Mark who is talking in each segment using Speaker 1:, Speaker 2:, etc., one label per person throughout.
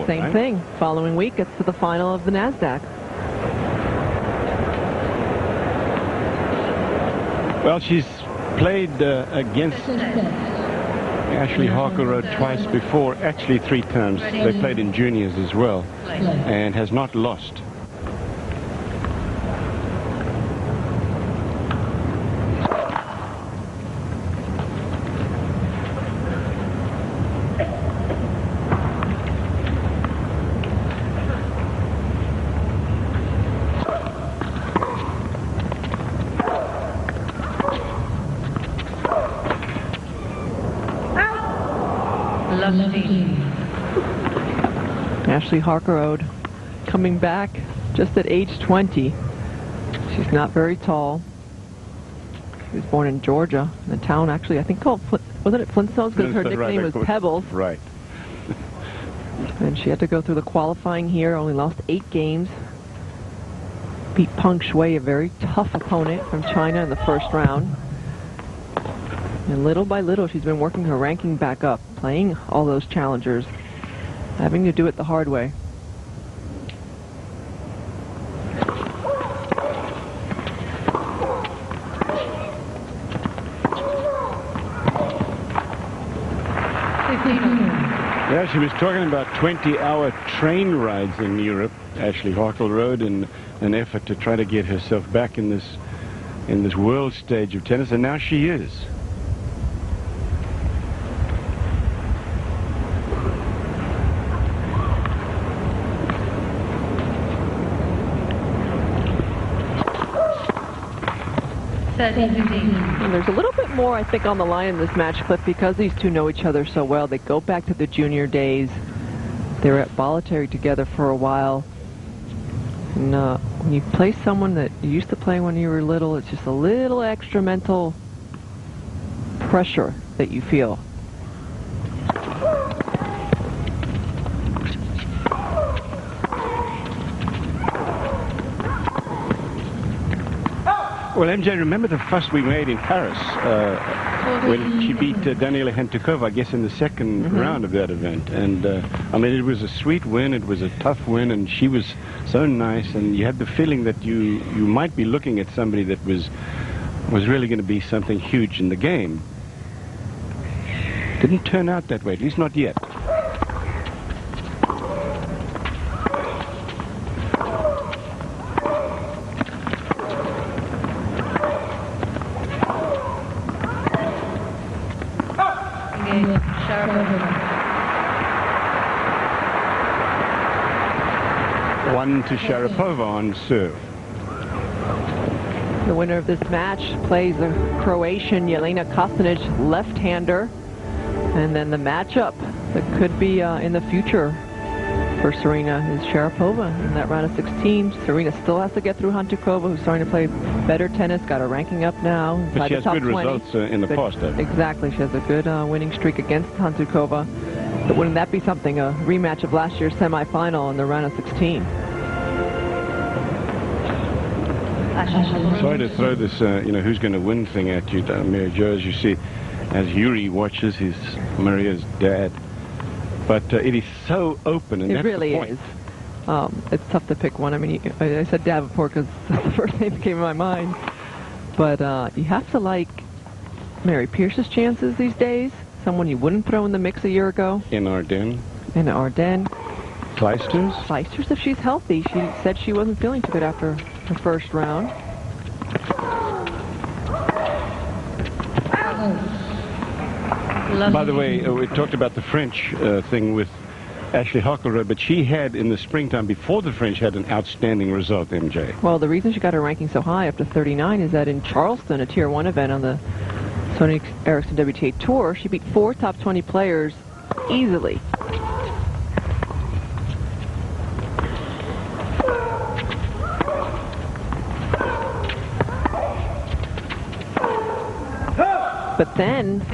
Speaker 1: Singapore.
Speaker 2: Same
Speaker 1: right?
Speaker 2: thing. Following week, gets to the final of the NASDAQ.
Speaker 1: Well, she's played against Ashley Harkleroad twice before, actually 3 times. They played in juniors as well, and has not lost.
Speaker 2: Ashley Harkleroad coming back just at age 20. She's not very tall. She was born in Georgia, in a town actually, I think called, wasn't it Flintstones? Because her nickname was Pebbles.
Speaker 1: Right.
Speaker 2: And she had to go through the qualifying here, only lost 8 games. Beat Peng Shuai, a very tough opponent from China in the first round. And little by little, she's been working her ranking back up, playing all those challengers, having to do it the hard way.
Speaker 1: Yeah, she was talking about 20-hour train rides in Europe, Ashley Harkleroad, in an effort to try to get herself back in this world stage of tennis, and now she is.
Speaker 2: And there's a little bit more, I think, on the line in this match clip because these two know each other so well. They go back to the junior days. They were at Bolletary together for a while. And when you play someone that you used to play when you were little, it's just a little extra mental pressure that you feel.
Speaker 1: Well, MJ, remember the fuss we made in Paris when she beat Daniela Hentukova, I guess, in the second round of that event. And, I mean, it was a sweet win. It was a tough win, and she was so nice. And you had the feeling that you might be looking at somebody that was really going to be something huge in the game. Didn't turn out that way, at least not yet. One to Sharapova on serve.
Speaker 2: The winner of this match plays the Croatian Jelena Kostanić, left-hander. And then the matchup that could be in the future for Serena is Sharapova in that round of 16. Serena still has to get through Hentukova, who's starting to play better tennis, got her ranking up now.
Speaker 1: But she has good results in the past.
Speaker 2: Exactly, she has a good winning streak against Hentukova. But wouldn't that be something, a rematch of last year's semifinal in the round of 16?
Speaker 1: Sorry to throw this, who's going to win thing at you, Mary Jo, as you see, as Yuri watches his Maria's dad. But it is so open, and
Speaker 2: it
Speaker 1: that's
Speaker 2: really
Speaker 1: the point.
Speaker 2: Is. It's tough to pick one. I mean, I said Davenport because that's the first name that came to my mind. But you have to like Mary Pierce's chances these days. Someone you wouldn't throw in the mix a year ago.
Speaker 1: In Ardennes.
Speaker 2: In Ardennes.
Speaker 1: Clijsters?
Speaker 2: Clijsters, if she's healthy. She said she wasn't feeling too good after the first round.
Speaker 1: By the way, we talked about the French thing with Ashley Harkleroad, but she had, in the springtime, before the French, had an outstanding result, MJ.
Speaker 2: Well, the reason she got her ranking so high, up to 39, is that in Charleston, a Tier 1 event on the Sony Ericsson WTA Tour, she beat 4 top 20 players easily. But then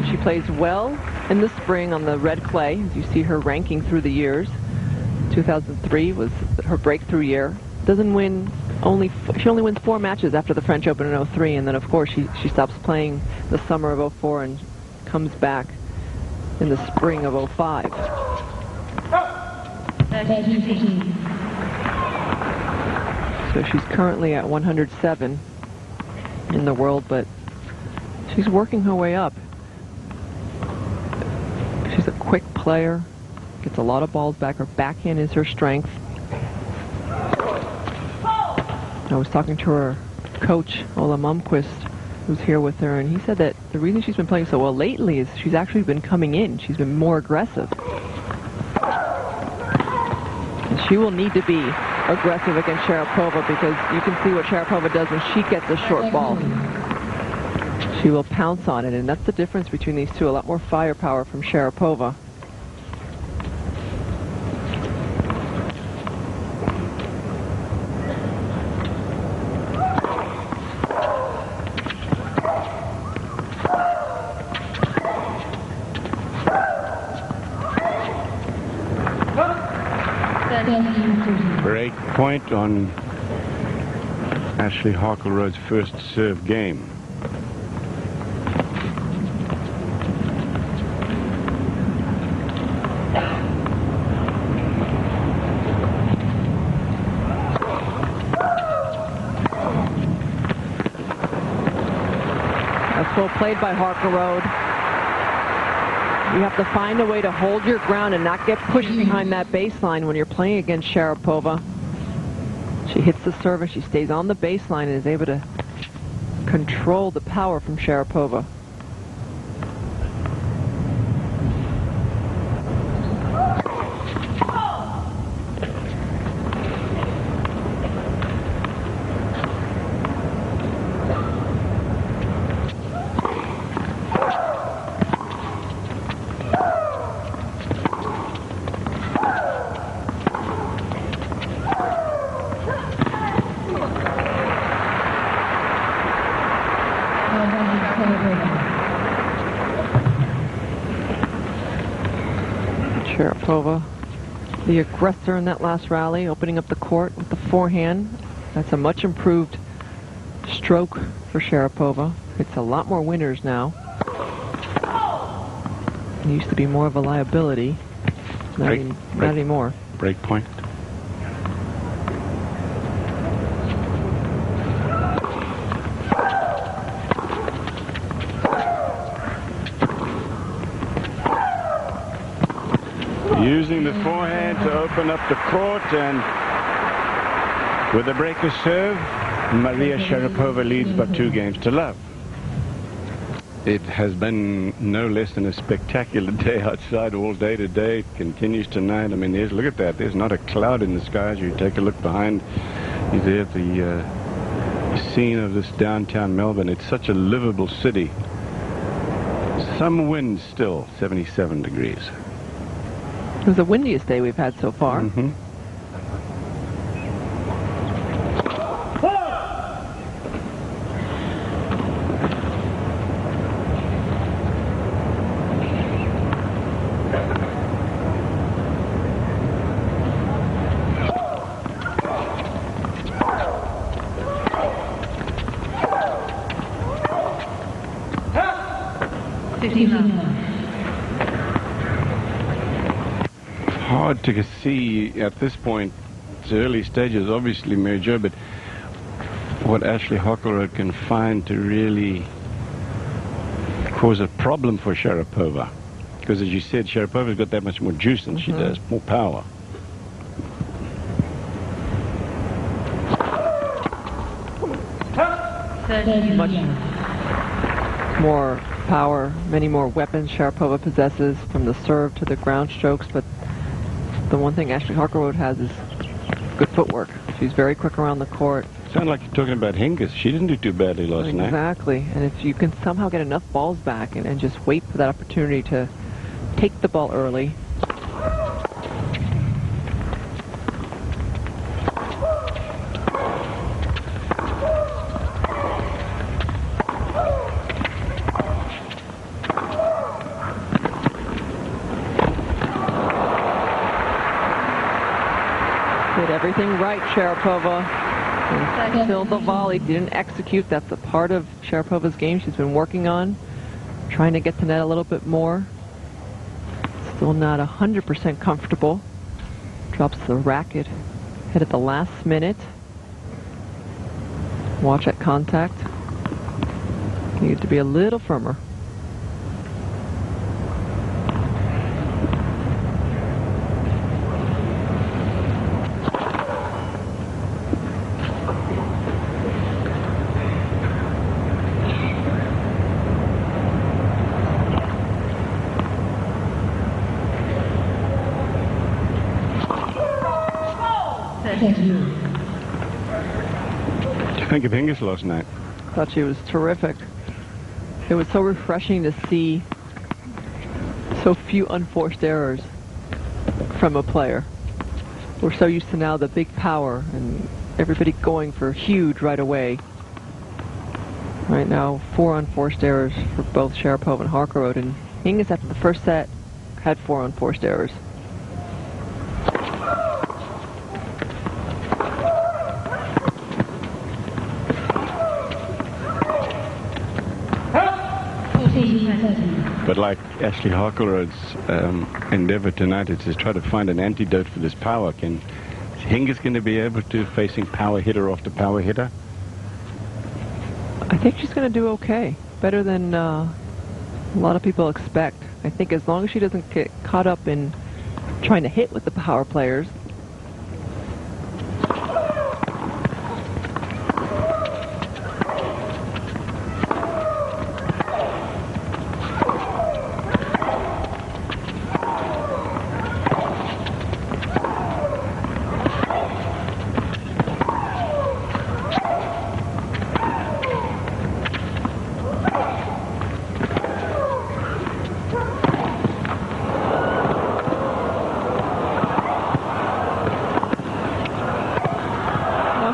Speaker 2: she plays well in the spring on the red clay. As you see her ranking through the years. 2003 was her breakthrough year. She only wins 4 matches after the French Open in 03, and then of course she stops playing the summer of 04 and comes back in the spring of 05. So she's currently at 107 in the world, but she's working her way up. She's a quick player, gets a lot of balls back. Her backhand is her strength. I was talking to her coach, Ola Mumquist, who's here with her, and he said that the reason she's been playing so well lately is she's actually been coming in. She's been more aggressive. And she will need to be aggressive against Sharapova, because you can see what Sharapova does when she gets a short ball. She will pounce on it, and that's the difference between these two. A lot more firepower from Sharapova.
Speaker 1: Break point on Ashley Harkleroad's first serve game.
Speaker 2: That's well played by Harkleroad. You have to find a way to hold your ground and not get pushed behind that baseline when you're playing against Sharapova. She hits the serve and she stays on the baseline and is able to control the power from Sharapova. Sharapova, the aggressor in that last rally, opening up the court with the forehand. That's a much improved stroke for Sharapova. It's a lot more winners now. It used to be more of a liability. Not anymore.
Speaker 1: Break point. Using the forehand to open up the court, and with a breaker serve, Maria Sharapova leads by 2 games to love. It has been no less than a spectacular day outside all day today. It continues tonight. I mean, look at that. There's not a cloud in the skies. You take a look behind you there at the scene of this downtown Melbourne. It's such a livable city. Some wind still, 77 degrees.
Speaker 2: It was the windiest day we've had so far.
Speaker 1: Mm-hmm. Hard to see at this point. It's early stages, obviously, Mary Jo, but what Ashley Harkleroad can find to really cause a problem for Sharapova. Because, as you said, Sharapova's got that much more juice than she does, more power.
Speaker 2: Much more power, many more weapons Sharapova possesses, from the serve to the ground strokes, but the one thing Ashley Harkleroad has is good footwork. She's very quick around the court.
Speaker 1: Sound like you're talking about Hingis. She didn't do too badly last night.
Speaker 2: Exactly, and if you can somehow get enough balls back and just wait for that opportunity to take the ball early. Did everything right, Sharapova. And still the volley didn't execute. That's a part of Sharapova's game she's been working on, trying to get to net a little bit more. Still not 100% comfortable. Drops the racket. Hit at the last minute. Watch that contact. Needed to be a little firmer.
Speaker 1: What do you think of Hingis last night?
Speaker 2: Thought she was terrific. It was so refreshing to see so few unforced errors from a player. We're so used to now the big power and everybody going for huge right away. Right now, 4 unforced errors for both Sharapova and Harkleroad, and Hingis after the first set had 4 unforced errors.
Speaker 1: But like Ashley Harkleroad's endeavor tonight is to try to find an antidote for this power. Is Hingis going to be able to, facing power hitter after power hitter?
Speaker 2: I think she's going to do okay. Better than a lot of people expect. I think as long as she doesn't get caught up in trying to hit with the power players.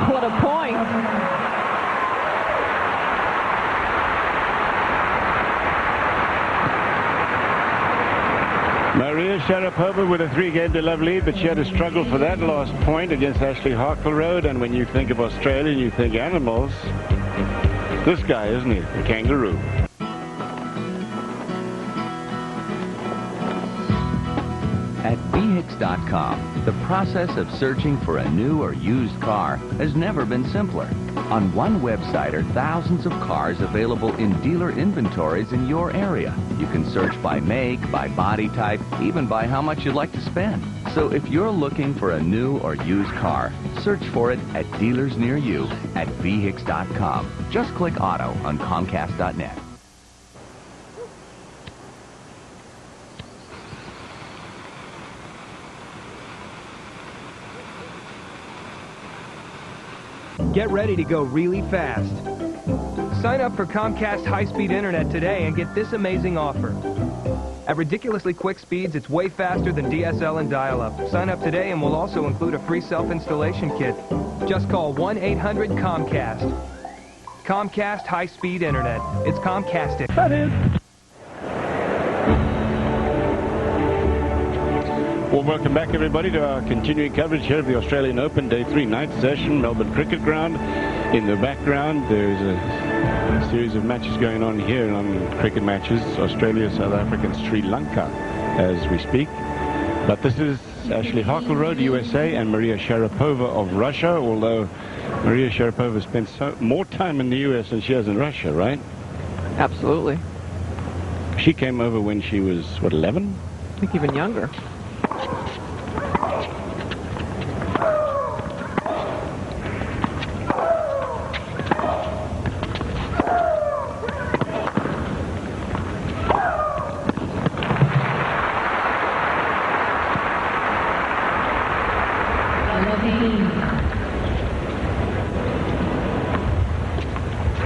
Speaker 2: What a point.
Speaker 1: Maria Sharapova with a 3-game-to-love lead, but she had to struggle for that last point against Ashley Harkleroad. And when you think of Australia and you think animals, this guy, isn't he? The kangaroo.
Speaker 3: At VHIX.com, the process of searching for a new or used car has never been simpler. On one website are thousands of cars available in dealer inventories in your area. You can search by make, by body type, even by how much you'd like to spend. So if you're looking for a new or used car, search for it at dealers near you at VHIX.com. Just click Auto on Comcast.net.
Speaker 4: Get ready to go really fast. Sign up for Comcast high-speed internet today and get this amazing offer. At ridiculously quick speeds, it's way faster than DSL and dial-up. Sign up today and we'll also include a free self-installation kit. Just call 1-800-COMCAST. Comcast high-speed internet. It's Comcasted.
Speaker 1: That is. Well, welcome back, everybody, to our continuing coverage here of the Australian Open Day 3 night session, Melbourne Cricket Ground. In the background, there's a series of matches going on here, cricket matches, Australia, South Africa, and Sri Lanka, as we speak. But this is Ashley Harkleroad, USA, and Maria Sharapova of Russia, although Maria Sharapova spent more time in the US than she has in Russia, right?
Speaker 2: Absolutely.
Speaker 1: She came over when she was, what, 11?
Speaker 2: I think even younger.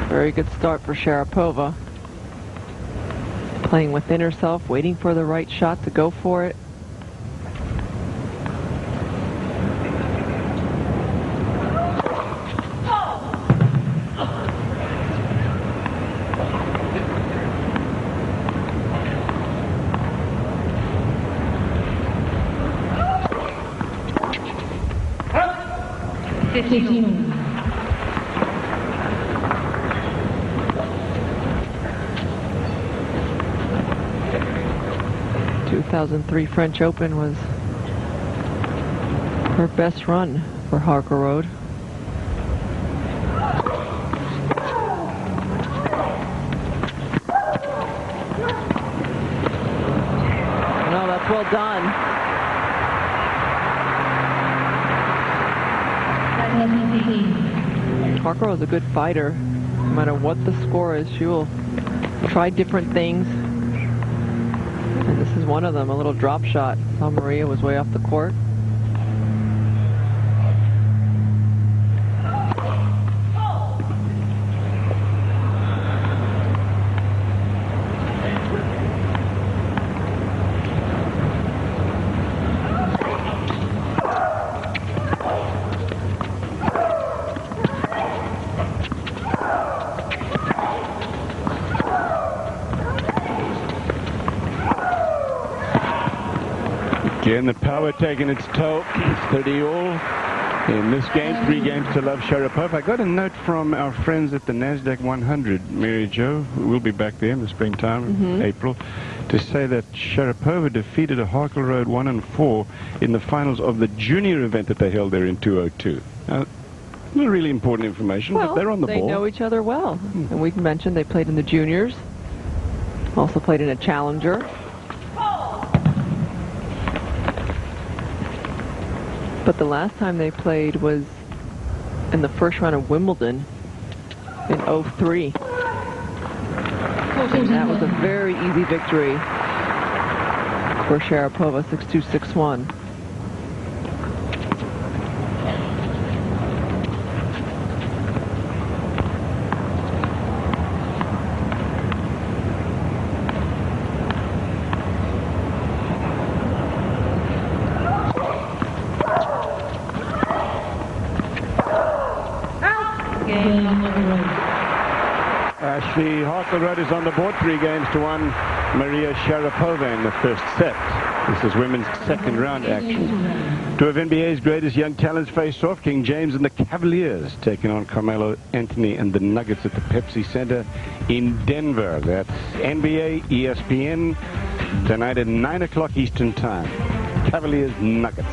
Speaker 2: Very good start for Sharapova. Playing within herself, waiting for the right shot to go for it.
Speaker 5: Fifteen.
Speaker 2: 2003 French Open was her best run for Harkleroad. No, that's well done. Harkleroad is a good fighter. No matter what the score is, she will try different things. And this is one of them, a little drop shot. Saw Maria was way off the court.
Speaker 1: Again, the power taking its toll. 30 all in this game. 3 games to love Sharapova. I got a note from our friends at the NASDAQ 100, Mary Jo, who will be back there in the springtime, April, to say that Sharapova defeated a Harkleroad 1-4 in the finals of the junior event that they held there in 2002. Now, not really important information,
Speaker 2: Well,
Speaker 1: but they're on the
Speaker 2: they
Speaker 1: ball.
Speaker 2: know each other well. And we mentioned they played in the juniors. Also played in a challenger. But the last time they played was in the first round of Wimbledon in 2003. And that was a very easy victory for Sharapova, 6-2, 6-1.
Speaker 1: Ashley Harkleroad is on the board, 3 games to 1. Maria Sharapova in the first set. This is women's second round action. 2 of NBA's greatest young talents face off. King James and the Cavaliers taking on Carmelo Anthony and the Nuggets at the Pepsi Center in Denver. That's NBA, ESPN, tonight at 9 o'clock Eastern Time. Cavaliers, Nuggets.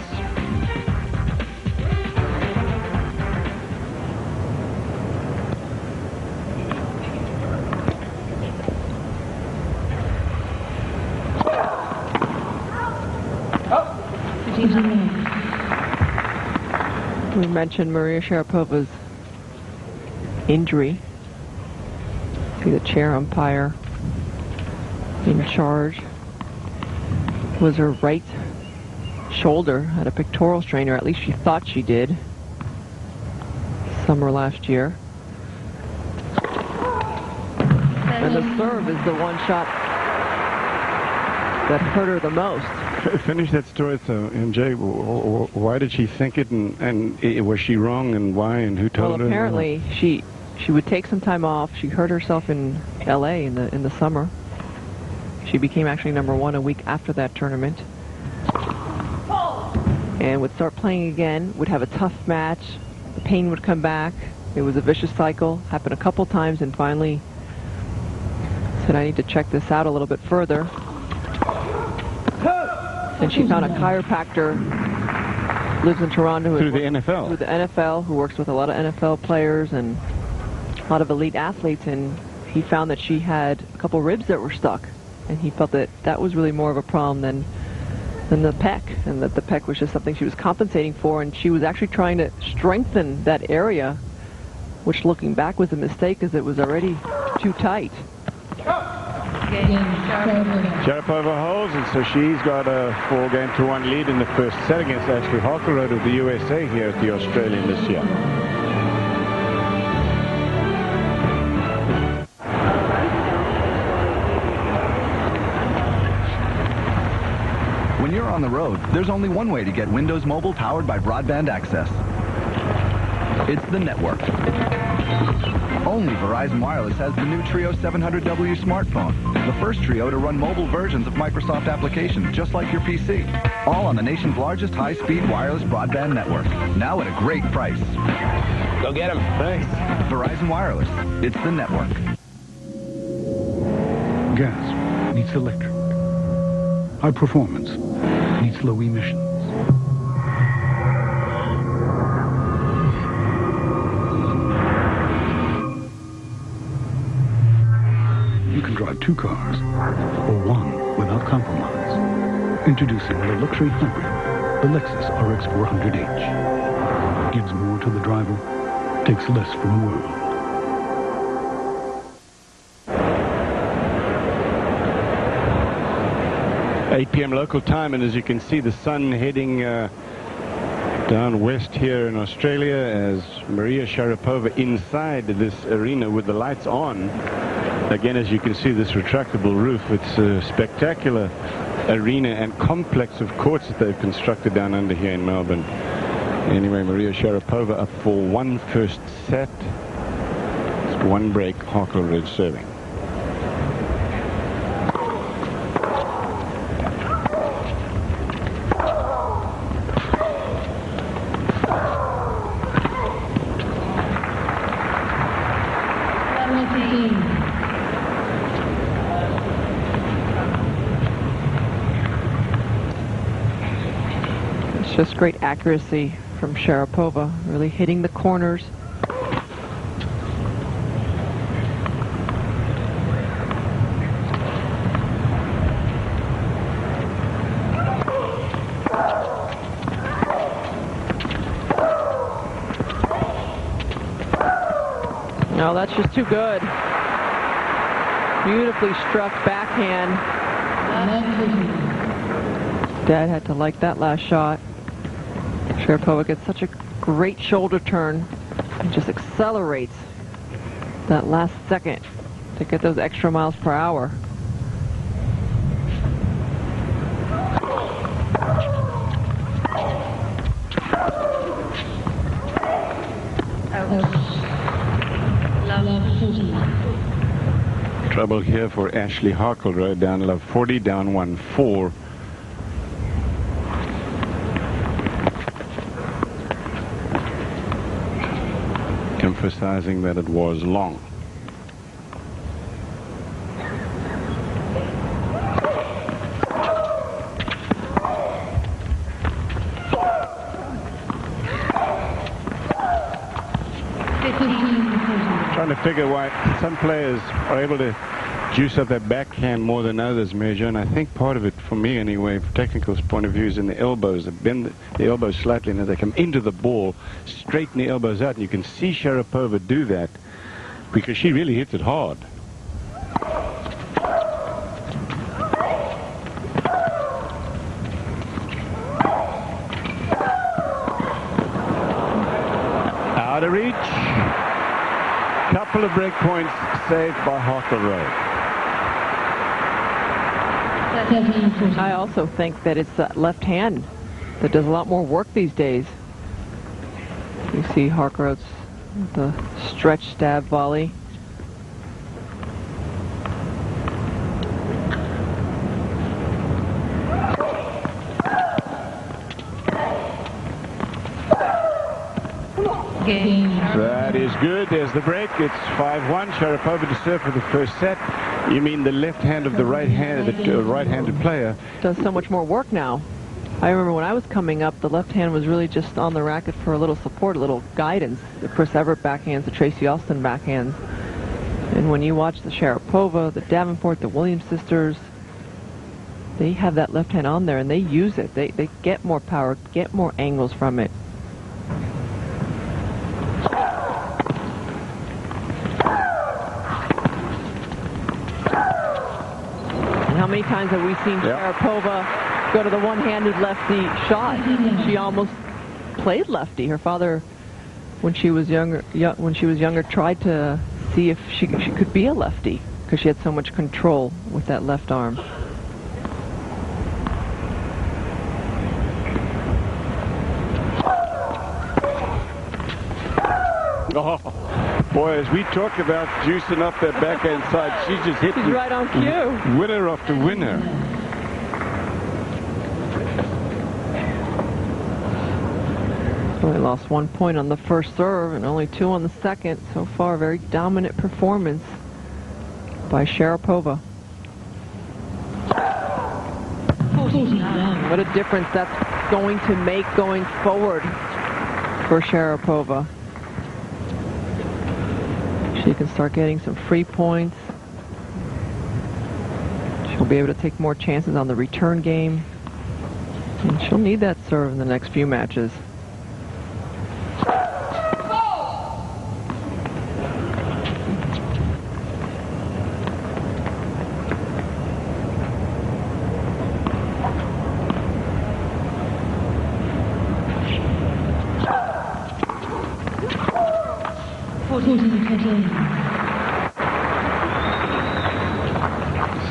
Speaker 2: We mentioned Maria Sharapova's injury. See the chair umpire in charge. Was her right shoulder, had a pectoral strain, or at least she thought she did, summer last year. And the serve is the one shot that hurt her the most.
Speaker 1: Finish that story, so MJ. Why did she think it, and was she wrong, and why, and who told her?
Speaker 2: Well, apparently she would take some time off. She hurt herself in L.A. in the summer. She became actually #1 a week after that tournament, and would start playing again. Would have a tough match. The pain would come back. It was a vicious cycle. Happened a couple times, and finally said, "I need to check this out a little bit further." And she found a chiropractor, lives in Toronto.
Speaker 1: Through the NFL.
Speaker 2: Through the NFL, who works with a lot of NFL players and a lot of elite athletes. And he found that she had a couple ribs that were stuck. And he felt that that was really more of a problem than the pec. And that the pec was just something she was compensating for. And she was actually trying to strengthen that area, which looking back was a mistake because it was already too tight.
Speaker 1: Sharapova holds, and so she's got a 4-game-to-1 lead in the first set against Ashley Harkleroad of the USA here at the Australian this year.
Speaker 5: When you're on the road, there's only one way to get Windows Mobile powered by broadband access. It's the network. Only Verizon Wireless has the new Trio 700W smartphone, the first Trio to run mobile versions of Microsoft applications just like your PC. All on the nation's largest high-speed wireless broadband network, now at a great price.
Speaker 6: Go get him.
Speaker 1: Thanks.
Speaker 5: Verizon Wireless. It's the network.
Speaker 7: Gas needs electric. High performance needs low emissions. 2 cars, or one without compromise. Introducing the luxury hybrid, the Lexus RX 400h. Gives more to the driver, takes less from the world.
Speaker 1: 8 p.m. local time, and as you can see, the sun heading down west here in Australia as Maria Sharapova inside this arena with the lights on. Again, as you can see, this retractable roof, it's a spectacular arena and complex of courts that they've constructed down under here in Melbourne. Anyway, Maria Sharapova up for 1 first set. It's 1 break, Harkleroad serving.
Speaker 2: Just great accuracy from Sharapova, really hitting the corners. No, that's just too good. Beautifully struck backhand. Dad had to like that last shot. Sharapova gets such a great shoulder turn and just accelerates that last second to get those extra miles per hour.
Speaker 1: Trouble here for Ashley Harkleroad, down love 40, down 1-4. Emphasizing that it was long. Trying to figure why some players are able to juice up their backhand more than others, Major, and I think part of it, for me anyway, from technical point of view, is in the elbows. They bend the elbows slightly, and as they come into the ball, straighten the elbows out, and you can see Sharapova do that because she really hits it hard. Out of reach. Couple of break points saved by Harkleroad.
Speaker 2: I also think that it's that left hand that does a lot more work these days. You see Harkleroad's the stretch stab volley.
Speaker 1: That is good. There's the break. It's 5-1. Sharapova to serve for the first set. You mean the left hand of the right-handed player
Speaker 2: Does so much more work now. I remember when I was coming up, the left hand was really just on the racket for a little support, a little guidance. The Chris Evert backhands, the Tracy Austin backhands. And when you watch the Sharapova, the Davenport, the Williams sisters, they have that left hand on there and they use it. They get more power, get more angles from it. How many times have we seen Sharapova go to the one-handed lefty shot? She almost played lefty. Her father, when she was younger, tried to see if she could be a lefty because she had so much control with that left arm.
Speaker 1: Oh, boy, as we talk about juicing up that backhand side, she's just hitting.
Speaker 2: She's right on cue.
Speaker 1: Winner after winner.
Speaker 2: Only lost 1 point on the first serve and only 2 on the second. So far, very dominant performance by Sharapova. What a difference that's going to make going forward for Sharapova. She can start getting some free points. She'll be able to take more chances on the return game. And she'll need that serve in the next few matches.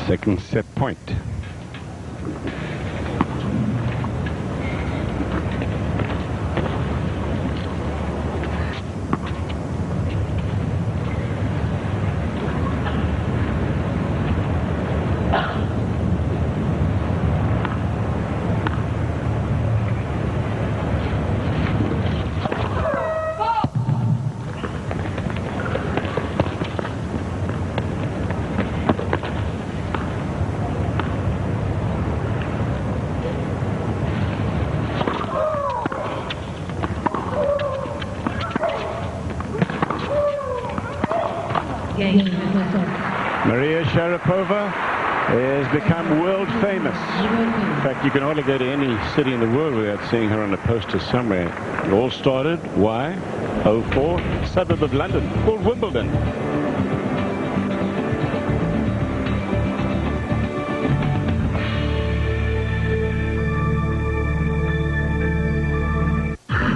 Speaker 1: Second set point. Maria Sharapova has become world famous. In fact, you can hardly go to any city in the world without seeing her on a poster somewhere. It all started, why? 04, suburb of London, called Wimbledon.